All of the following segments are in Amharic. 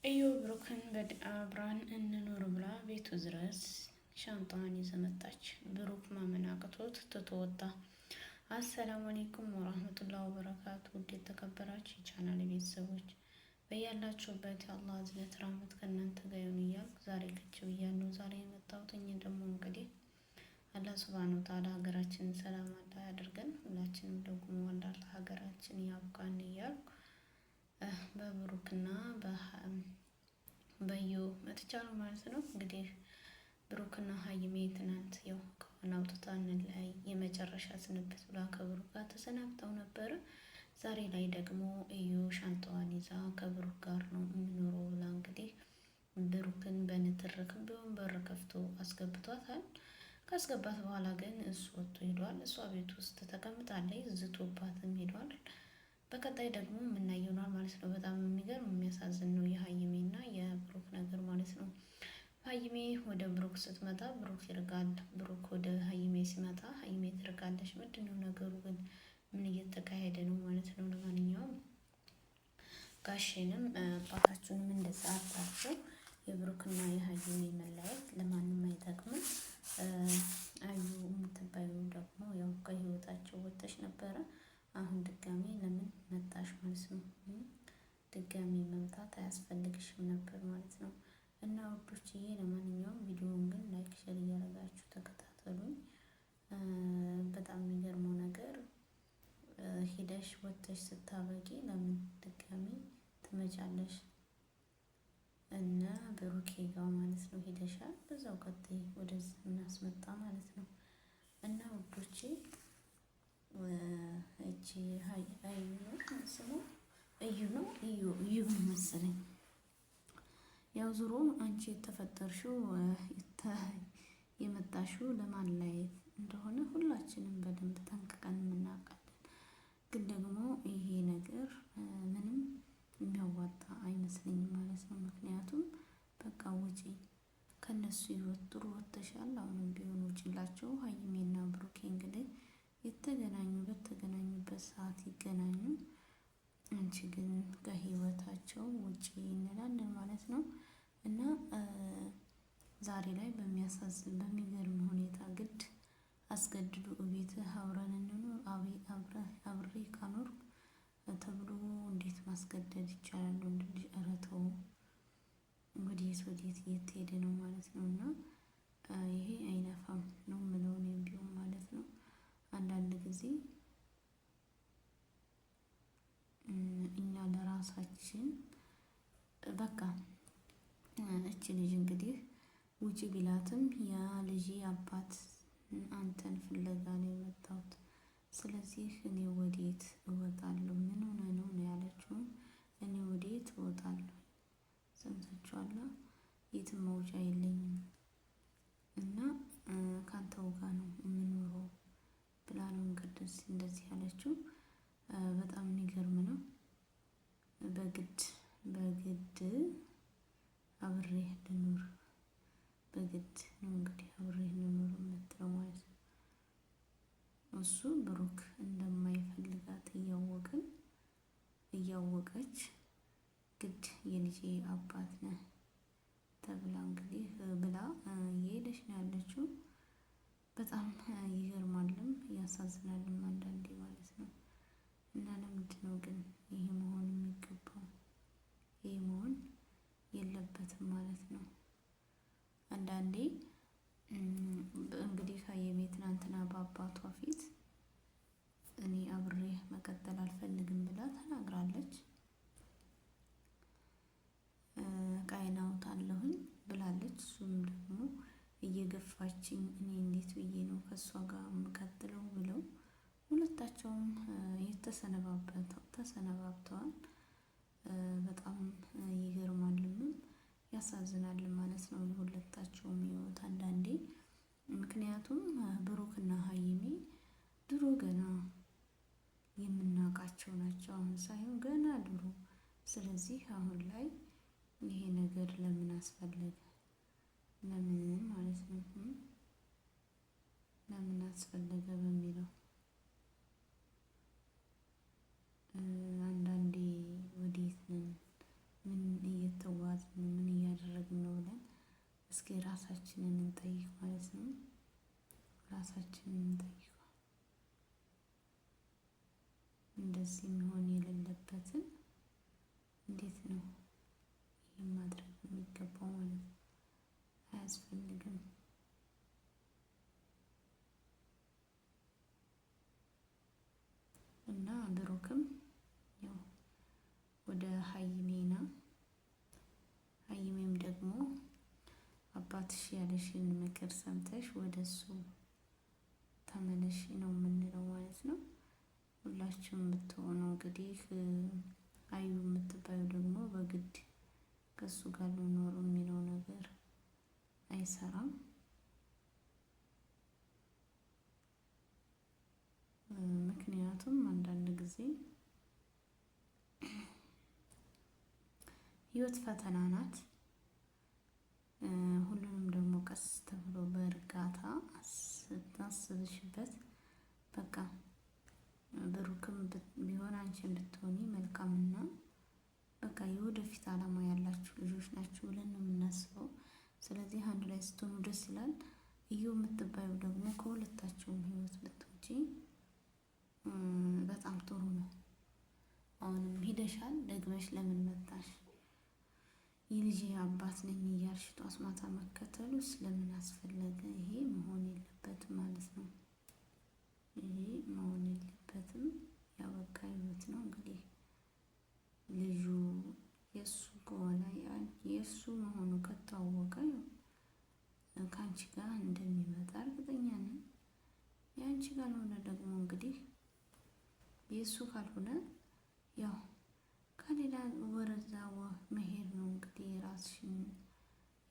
እዩ ብሩክን አብራን እንኑር ብላ ቤቱ ድረስ ሻንጣዋን ይዛ መጣች። ብሩክ ማመን አቅቶት ትቶ ወጣ። አሰላሙ አለይኩም ወራህመቱላሂ ወበረካቱ። ውድ የተከበራችሁ የቻናል ቤተሰቦች በያላችሁበት የአላህ እዝነት ራህመት ከእናንተ ጋር ይሁን እያልኩ ዛሬ ከች ብያለሁ። ዛሬ የመጣሁት ደግሞ እንግዲህ አላህ ሱብሃነሁ ወተዓላ ሀገራችንን ሰላም አላህ ያድርገን፣ ሁላችንም ደግሞ አላህ ሀገራችን ያብቃን እያልኩ በብሩክና በዩ መጥቻለሁ ማለት ነው። እንግዲህ ብሩክና ሀይሜ ትናንት ያው ከሆነ አውጥታ እንለያይ የመጨረሻ ስንብት ብላ ከብሩክ ጋር ተሰናብተው ነበረ። ዛሬ ላይ ደግሞ እዩ ሻንጣዋን ይዛ ከብሩክ ጋር ነው የምኖረው ብላ እንግዲህ ብሩክን በንትርክም ቢሆን በር ከፍቶ አስገብቷታል። ካስገባት በኋላ ግን እሱ ወጥቶ ሄዷል። እሷ ቤት ውስጥ ተቀምጣለች። ዝቶባትም ሄዷል። በቀጣይ ደግሞ የምናየው ነው ማለት ነው። በጣም የሚገርም የሚያሳዝን ነው የሀይሜና የብሩክ ነገር ማለት ነው። ሀይሜ ወደ ብሩክ ስትመጣ ብሩክ ይርቃል። ብሩክ ወደ ሀይሜ ሲመጣ ሀይሜ ትርቃለች። ምንድነው ነገሩ ግን? ምን እየተካሄደ ነው ማለት ነው? ለማንኛውም ጋሼንም አባታችሁንም እንደዛ አታቸው። የብሩክና የሀይሜ መለያየት ለማንም አይጠቅምም። አዩ የምትባዩ ደግሞ ያው ከህይወታቸው ወጥተሽ ነበረ። አሁን ድጋሜ ለምን መጣሽ ማለት ነው? ድጋሜ መምጣት አያስፈልግሽም ነበር ማለት ነው። እና ውዶችዬ ለማንኛውም ቪዲዮውን ግን ላይክ ሼር እያደረጋችሁ ተከታተሉኝ። በጣም የሚገርመው ነገር ሄደሽ ወጥተሽ ስታበቂ ለምን ድጋሜ ትመጫለሽ? እና ብሩኬ ጋር ማለት ነው ሄደሻል። በዛው ቀጥይ ወደዚህ እናስመጣ ማለት ነው። እና ውዶቼ እቺ አዩ ነው ስሙ እዩ ነው እዩ መሰለኝ። ያው ዙሮ አንቺ የተፈጠርሽው የመጣሽው ለማለያየት እንደሆነ ሁላችንም በደንብ ጠንቅቀን የምናውቃለን። ግን ደግሞ ይሄ ነገር ምንም የሚያዋጣ አይመስለኝም ማለት ነው። ምክንያቱም በቃ ውጪ ከነሱ ህይወት ጥሩ ወጥተሻል። አሁንም ቢሆን ውጪላቸው። ሀይሜና ብሩኬ እንግዲህ በተገናኙበት ሰዓት ይገናኙ። አንቺ ግን ከህይወታቸው ውጪ እንላለን ማለት ነው። እና ዛሬ ላይ በሚያሳዝን በሚገርም ሁኔታ ግድ አስገድዶ ቤት አብረን እንኑር አብሬ ካኖር ተብሎ እንዴት ማስገደድ ይቻላል? ወንድ ልጅ ኧረ ተው። ወዴት እየተሄደ ነው ማለት ነው። እና ይሄ አይነፋም ነው የምለው እኔም ቢሆን ማለት ነው። አንዳንድ ጊዜ እኛ ለራሳችን በቃ እቺ ልጅ እንግዲህ ውጪ ቢላትም ያ ልጅ አባት አንተን ፍለጋ ነው የመጣሁት፣ ስለዚህ እኔ ወዴት እወጣለሁ? ምን ሆነ ነው ያለችው። እኔ ወዴት እወጣለሁ? ሰምታችኋላ። የትም መውጫ የለኝም እና ካንተው ጋር ነው የምኖረው ብላ ነው እንግዲህ እንደዚህ ያለችው። በጣም የሚገርም ነው። በግድ አብሬህ ልኑር በግድ ነው እንግዲህ አብሬህ ልኑር የምትለው ማለት ነው። እሱ ብሩክ እንደማይፈልጋት እያወቀች ግድ የልጄ አባት ነህ ተብላ እንግዲህ ብላ እየሄደች ነው ያለችው። በጣም ይገርማልም ያሳዝናልም አንዳንዴ ማለት ነው። እና ለምንድን ነው ግን ይሄ መሆን የሚገባው? ይሄ መሆን የለበትም ማለት ነው። አንዳንዴ እንግዲህ ሀይሜ ትናንትና በአባቷ ፊት እኔ አብሬህ መቀጠል አልፈልግም ብላ ተናግራለች። ቃይን አውጣለሁኝ ብላለች። እሱም ደግሞ እየገፋችኝ እኔ እንዴት ብዬ ነው ከእሷ ጋር የምቀጥለው ብለው ሁለታቸውም ተሰነባብተዋል። በጣም ይገርማልም ያሳዝናል ማለት ነው የሁለታቸውም ህይወት አንዳንዴ። ምክንያቱም ብሩክና ሀይሜ ድሮ ገና የምናውቃቸው ናቸው፣ አሁን ሳይሆን ገና ድሮ። ስለዚህ አሁን ላይ ይሄ ነገር ለምን አስፈለገ? ለምን ማለት ነው ለምን አስፈለገ በሚለው አንዳንዴ ወዴት ነን? ምን እየተዋዘ እስኪ ራሳችንን እንጠይቅ ማለት ነው። ራሳችንን እንጠይቅ። እንደዚህ መሆን የሌለበትን እንዴት ነው ይህን ማድረግ የሚገባው ማለት ነው? አያስፈልግም። እና ብሩክም ያው ወደ ሀይሜና ሀይሜም ደግሞ አባትሽ ያለሽን ምክር ሰምተሽ ወደ እሱ ተመለሽ ነው የምንለው ማለት ነው። ሁላችሁም ብትሆኑ እንግዲህ አዩ የምትባዩ ደግሞ በግድ ከሱ ጋር ልኖር የሚለው ነገር አይሰራም። ምክንያቱም አንዳንድ ጊዜ ህይወት ፈተና ናት። ሁሉንም ደግሞ ቀስ ተብሎ በእርጋታ ስታስብሽበት በቃ ብሩክም ቢሆን አንቺን ብትሆኒ መልካምና በቃ የወደፊት አላማ ያላችሁ ልጆች ናችሁ ብለን ነው የምናስበው። ስለዚህ አንድ ላይ ስትሆኑ ደስ ይላል። እዩ የምትባዩ ደግሞ ከሁለታችሁም ህይወት ብትወጪ በጣም ጥሩ ነው። አሁንም ሂደሻል፣ ደግመሽ ለምን መጣሽ? የልጄ አባት ነኝ እያልሽ ጧት ማታ መከተሉ ስለምን አስፈለገ? ይሄ መሆን የለበትም ማለት ነው። ይሄ መሆን የለበትም። ያበቃ ህይወት ነው እንግዲህ ልጁ የእሱ ከሆነ የእሱ መሆኑ ከታወቀ ከአንቺ ጋር እንደሚመጣ እርግጠኛ ነኝ። የአንቺ ካልሆነ ደግሞ እንግዲህ የእሱ ካልሆነ ያው ከሌላ ወረዛ መሄድ ነው እንግዲህ የራስሽን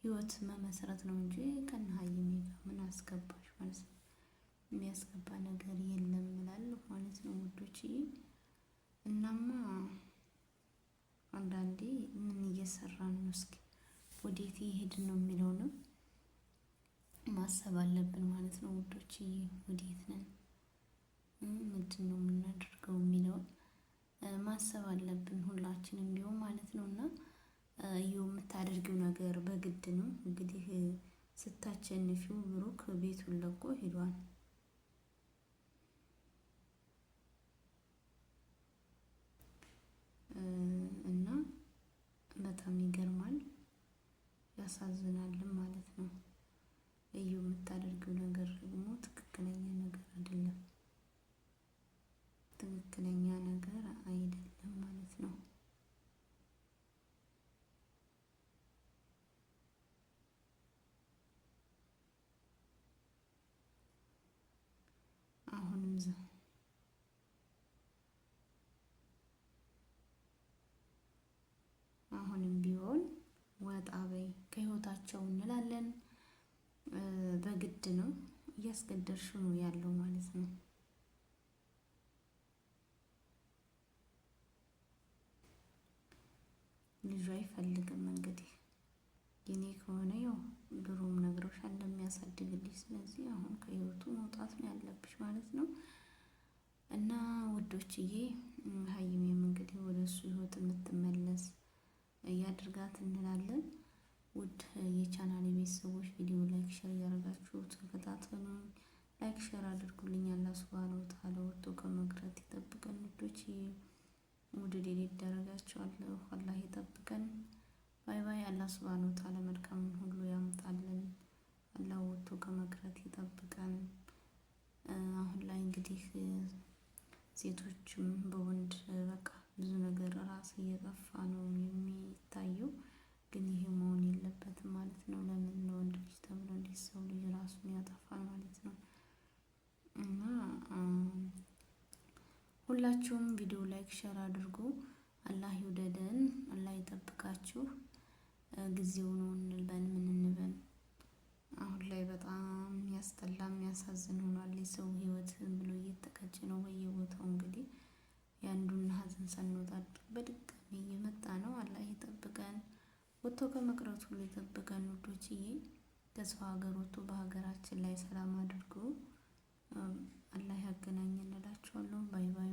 ህይወት መመስረት ነው እንጂ ከነ ሀይሚ ጋር ምን አስገባሽ ማለት ነው። የሚያስገባ ነገር የለም እላለሁ ማለት ነው ውዶችዬ። እናማ አንዳንዴ ምን እየሰራን ነው፣ እስኪ ወዴት እየሄድን ነው የሚለውንም ማሰብ አለብን ማለት ነው ውዶችዬ። ወዴት ነን፣ ምንድን ነው የምናደርገው የሚለውን ማሰብ አለብን ሁላችንም ቢሆን ማለት ነው። እና እዩ የምታደርጊው ነገር በግድ ነው እንግዲህ ስታቸንፊው ብሩክ ቤቱን ለቆ ሄዷል። እና በጣም ይገርማል፣ ያሳዝናልም ማለት ነው። እዩ የምታደርጊው ነገር ደግሞ ትክክለኛ ነገር አይደለም፣ ትክክለኛ ነገር አይደለም ማለት ነው። አሁንም ቢሆን ወጣ በይ ከህይወታቸው እንላለን። በግድ ነው እያስገደድሽ ነው ያለው ማለት ነው። ልጁ አይፈልግም እንግዲህ የኔ ከሆነ ያው ድሮም ነግሮሻል እንደሚያሳድግልሽ። ስለዚህ አሁን ከህይወቱ መውጣት ነው ያለብሽ ማለት ነው። እና ውዶችዬ ሀይሚም እንግዲህ ወደ እሱ ህይወት የምትመለስ እያድርጋት እንላለን። ውድ የቻናል ቤተሰቦች ቪዲዮ ላይክ ሼር እያደረጋችሁ ተከታተሉ። ላይክ ሼር አድርጉልኝ። አላህ ሱብሃነሁ ወተዓላ ወጥቶ ከመቅረት ይጠብቀን ውዶችዬ። ውድድ ይደረጋችኋለሁ። አላህ ይጠብቀን። ባይ ባይ። አላህ ሱብሃነሁ ወተዓላ መልካምን ሁሉ ያምጣልን። አላህ ወጥቶ ከመቅረት ይጠብቀን። አሁን ላይ እንግዲህ ሴቶችም በወንድ በቃ ብዙ ነገር ራስ እየጠፋ ነው የሚታየው። ግን ይሄ መሆን የለበትም ማለት ነው። ለምን ለወንድ ልጅ ተብሎ እንዴት ሰው ልጅ ራሱን ያጠፋል ማለት ነው። እና ሁላችሁም ቪዲዮ ላይክ ሼር አድርጉ። አላህ ይውደደን፣ አላህ ይጠብቃችሁ። ጊዜው ነው እንበል ምን እንበል። አሁን ላይ በጣም የሚያስጠላ የሚያሳዝን ሆኗል። የሰው ህይወት ብሎ እየተቀጨ ነው በየቦታው። እንግዲህ የአንዱን ሀዘን ሳንወጣ በድጋሚ እየመጣ ነው። አላህ ይጠብቀን፣ ወጥቶ ከመቅረቱ ሁሉ ይጠብቀን ውዶችዬ። ከሰው ሀገር ወጥቶ በሀገራችን ላይ ሰላም አድርጎ አላህ ያገናኘን እላችኋለሁ። ባይ ባይ።